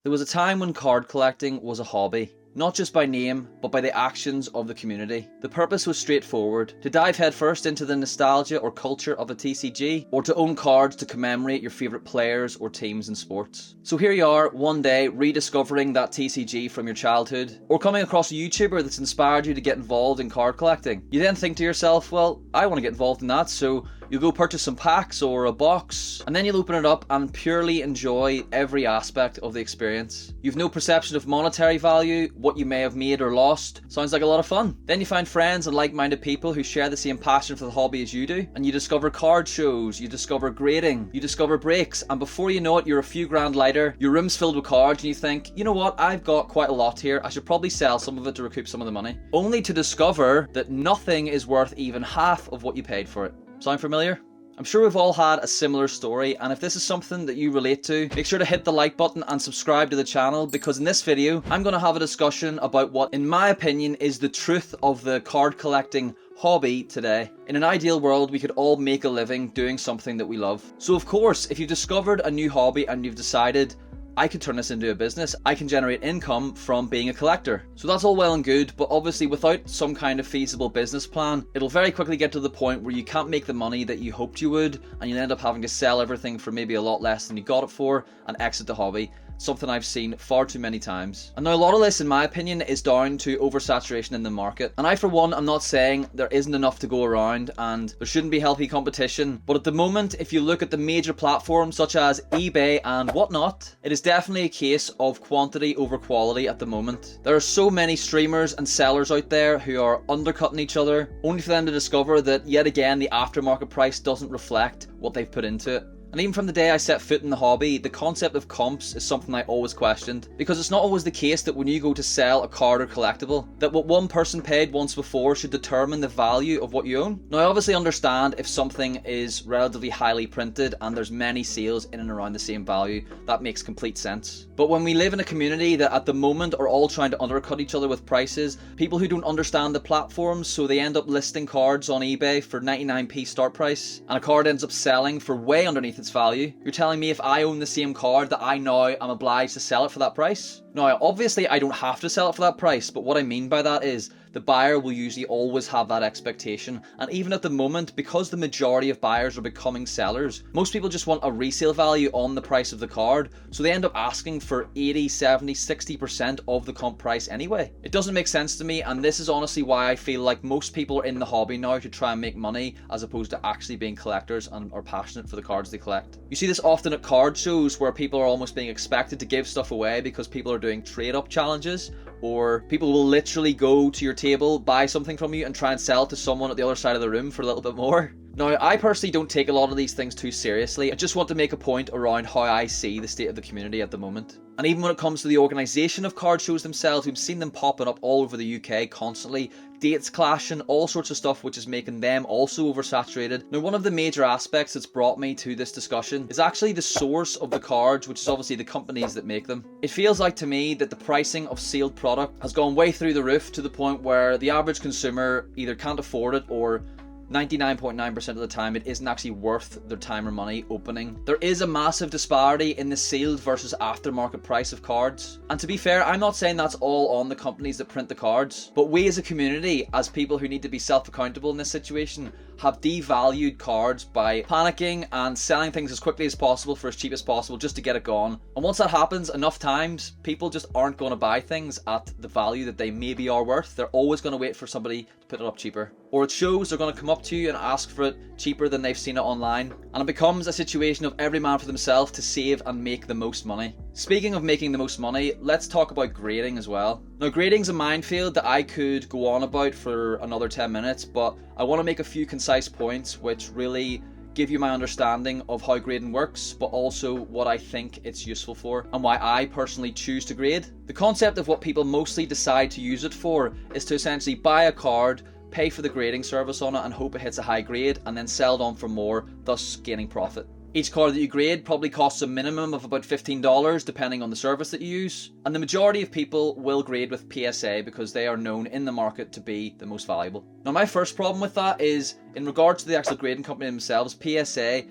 There was a time when card collecting was a hobby, not just by name, but by the actions of the community. The purpose was straightforward: to dive headfirst into the nostalgia or culture of a TCG, or to own cards to commemorate your favourite players or teams in sports. So here you are, one day, rediscovering that TCG from your childhood, or coming across a YouTuber that's inspired you to get involved in card collecting. You then think to yourself, well, I want to get involved in that, so you'll go purchase some packs or a box, and then you'll open it up and purely enjoy every aspect of the experience. You've no perception of monetary value, what you may have made or lost. Sounds like a lot of fun. Then you find friends and like-minded people who share the same passion for the hobby as you do, and you discover card shows, you discover grading, you discover breaks, and before you know it, you're a few grand lighter, your room's filled with cards, and you think, you know what, I've got quite a lot here, I should probably sell some of it to recoup some of the money. Only to discover that nothing is worth even half of what you paid for it. Sound familiar? I'm sure we've all had a similar story, and if this is something that you relate to, make sure to hit the like button and subscribe to the channel, because in this video, I'm going to have a discussion about what, in my opinion, is the truth of the card collecting hobby today. In an ideal world, we could all make a living doing something that we love. So of course, if you've discovered a new hobby and you've decided, I could turn this into a business, I can generate income from being a collector. So that's all well and good, but obviously without some kind of feasible business plan, it'll very quickly get to the point where you can't make the money that you hoped you would, and you'll end up having to sell everything for maybe a lot less than you got it for and exit the hobby. Something I've seen far too many times. And now a lot of this, in my opinion, is down to oversaturation in the market. And I, for one, am not saying there isn't enough to go around and there shouldn't be healthy competition. But at the moment, if you look at the major platforms such as eBay and whatnot, it is definitely a case of quantity over quality at the moment. There are so many streamers and sellers out there who are undercutting each other, only for them to discover that yet again the aftermarket price doesn't reflect what they've put into it. And even from the day I set foot in the hobby, the concept of comps is something I always questioned. Because it's not always the case that when you go to sell a card or collectible, that what one person paid once before should determine the value of what you own. Now I obviously understand if something is relatively highly printed and there's many sales in and around the same value, that makes complete sense. But when we live in a community that at the moment are all trying to undercut each other with prices, people who don't understand the platforms, so they end up listing cards on eBay for 99p start price, and a card ends up selling for way underneath its value. You're telling me if I own the same card that I now am obliged to sell it for that price? Now, obviously I don't have to sell it for that price, but what I mean by that is the buyer will usually always have that expectation, and even at the moment, because the majority of buyers are becoming sellers, most people just want a resale value on the price of the card, so they end up asking for 80, 70, 60% of the comp price anyway. It doesn't make sense to me, and this is honestly why I feel like most people are in the hobby now to try and make money, as opposed to actually being collectors and are passionate for the cards they collect. You see this often at card shows where people are almost being expected to give stuff away because people are doing trade-up challenges, or people will literally go to your table, buy something from you and try and sell it to someone at the other side of the room for a little bit more. Now, I personally don't take a lot of these things too seriously. I just want to make a point around how I see the state of the community at the moment. And even when it comes to the organisation of card shows themselves, we've seen them popping up all over the UK constantly, dates clashing, all sorts of stuff which is making them also oversaturated. Now, one of the major aspects that's brought me to this discussion is actually the source of the cards, which is obviously the companies that make them. It feels like to me that the pricing of sealed product has gone way through the roof to the point where the average consumer either can't afford it or 99.9% of the time it isn't actually worth their time or money opening. There is a massive disparity in the sealed versus aftermarket price of cards. And to be fair, I'm not saying that's all on the companies that print the cards, but we as a community, as people who need to be self-accountable in this situation, have devalued cards by panicking and selling things as quickly as possible for as cheap as possible just to get it gone. And once that happens enough times, people just aren't going to buy things at the value that they maybe are worth. They're always going to wait for somebody to put it up cheaper. Or at shows, they're going to come up to you and ask for it cheaper than they've seen it online. And it becomes a situation of every man for themselves to save and make the most money. Speaking of making the most money, let's talk about grading as well. Now, grading's a minefield that I could go on about for another 10 minutes, but I want to make a few concise points which really give you my understanding of how grading works, but also what I think it's useful for and why I personally choose to grade. The concept of what people mostly decide to use it for is to essentially buy a card, pay for the grading service on it and hope it hits a high grade, and then sell it on for more, thus gaining profit. Each card that you grade probably costs a minimum of about $15 depending on the service that you use, and the majority of people will grade with PSA because they are known in the market to be the most valuable. Now, my first problem with that is, in regards to the actual grading company themselves, PSA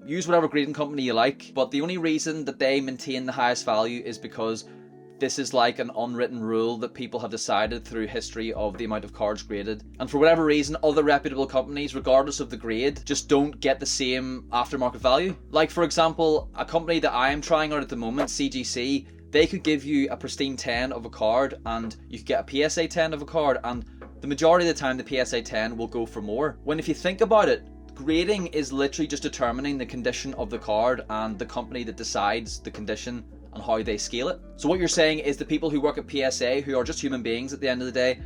use whatever grading company you like, but the only reason that they maintain the highest value is because this is like an unwritten rule that people have decided through history of the amount of cards graded. And for whatever reason, other reputable companies, regardless of the grade, just don't get the same aftermarket value. Like, for example, a company that I am trying out at the moment, CGC, they could give you a pristine 10 of a card and you could get a PSA 10 of a card, and the majority of the time the PSA 10 will go for more. When if you think about it, grading is literally just determining the condition of the card and the company that decides the condition and how they scale it. So what you're saying is the people who work at PSA, who are just human beings at the end of the day,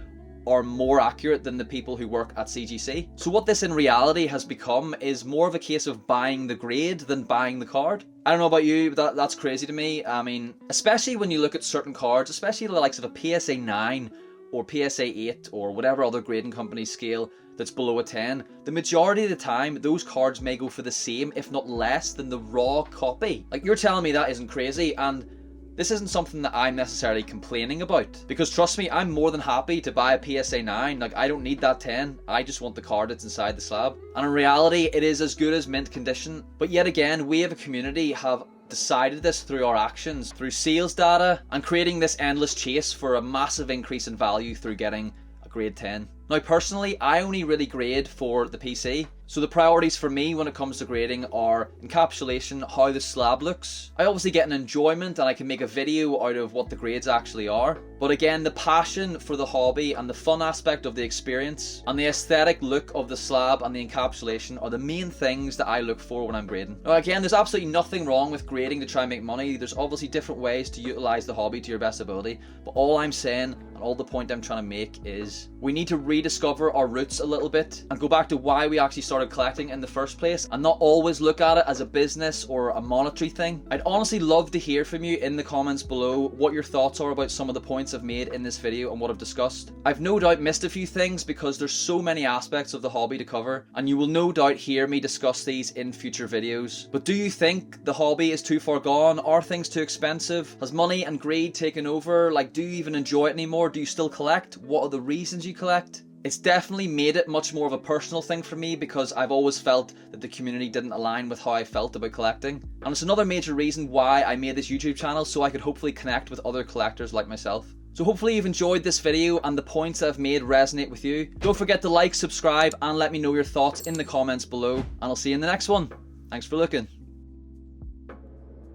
are more accurate than the people who work at CGC. So what this in reality has become is more of a case of buying the grade than buying the card. I don't know about you, but that's crazy to me. I mean, especially when you look at certain cards, especially the likes of a PSA 9 or PSA 8 or whatever other grading company scale that's below a 10, the majority of the time those cards may go for the same, if not less, than the raw copy. Like, you're telling me that isn't crazy, and this isn't something that I'm necessarily complaining about, because trust me, I'm more than happy to buy a PSA 9. Like, I don't need that 10, I just want the card that's inside the slab. And in reality, it is as good as mint condition. But yet again, we as a community have decided this through our actions, through sales data, and creating this endless chase for a massive increase in value through getting a grade 10. Now personally, I only really grade for the PC, so the priorities for me when it comes to grading are encapsulation, how the slab looks. I obviously get an enjoyment and I can make a video out of what the grades actually are, but again, the passion for the hobby and the fun aspect of the experience and the aesthetic look of the slab and the encapsulation are the main things that I look for when I'm grading. Now again, there's absolutely nothing wrong with grading to try and make money. There's obviously different ways to utilize the hobby to your best ability, but all I'm saying and all the point I'm trying to make is we need to rediscover our roots a little bit and go back to why we actually started collecting in the first place, and not always look at it as a business or a monetary thing. I'd honestly love to hear from you in the comments below what your thoughts are about some of the points I've made in this video and what I've discussed. I've no doubt missed a few things because there's so many aspects of the hobby to cover, and you will no doubt hear me discuss these in future videos. But do you think the hobby is too far gone? Are things too expensive? Has money and greed taken over? Like, do you even enjoy it anymore? Do you still collect? What are the reasons you collect? It's definitely made it much more of a personal thing for me because I've always felt that the community didn't align with how I felt about collecting. And it's another major reason why I made this YouTube channel, so I could hopefully connect with other collectors like myself. So hopefully you've enjoyed this video and the points I've made resonate with you. Don't forget to like, subscribe, and let me know your thoughts in the comments below. And I'll see you in the next one. Thanks for looking.